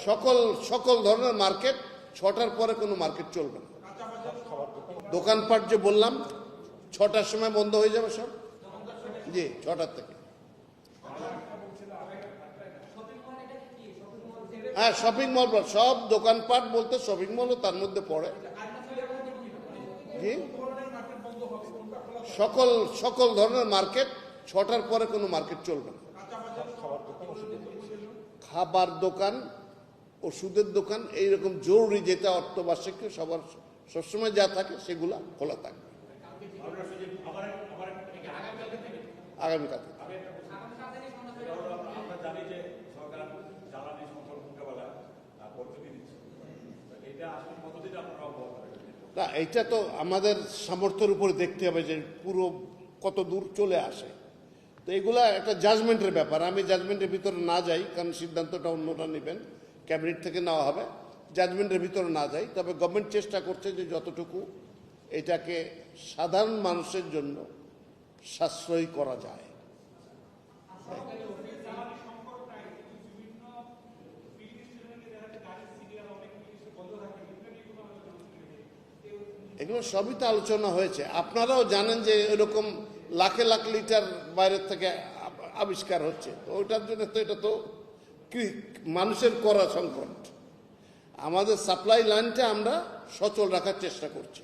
সকল সকল ধরনের মার্কেট 6টার পরে কোনো মার্কেট চলবে না। দোকানপাট যে বললাম 6টার সময় বন্ধ হয়ে যাবে সব। জি, 6টার থেকে। হ্যাঁ, শপিং মল, সব দোকানপাট বলতে শপিং মলও তার মধ্যে পড়ে। জি, সকল সকল ধরনের মার্কেট 6টার পরে কোনো মার্কেট চলবে না। খাবার দোকান, ওষুধের দোকান, এইরকম জরুরি যেটা অর্থবার্ষিক সবার সবসময় যা থাকে সেগুলা খোলা থাকবে আগামীকাল থেকে। না, এইটা তো আমাদের সামর্থ্যের উপরে দেখতে হবে যে পুরো কত দূর চলে আসে। তো এগুলা একটা জাজমেন্টের ব্যাপার। আমি জাজমেন্টের ভিতরে না যাই, কারণ সিদ্ধান্তটা অন্যরা নেবেন, ক্যাবিনেট থেকে নেওয়া হবে। জাজমেন্টের ভিতরে না যাই, তবে গভর্নমেন্ট চেষ্টা করছে যে যতটুকু এটাকে সাধারণ মানুষের জন্য সাশ্রয়ী করা যায়। এগুলো সবই তো আলোচনা হয়েছে। আপনারাও জানেন যে এরকম লাখে লাখ লিটার বাইরের থেকে আবিষ্কার হচ্ছে। তো ওইটার জন্য তো এটা তো মানুষের করা সংকট। আমাদের সাপ্লাই লাইনটা আমরা সচল রাখার চেষ্টা করছি।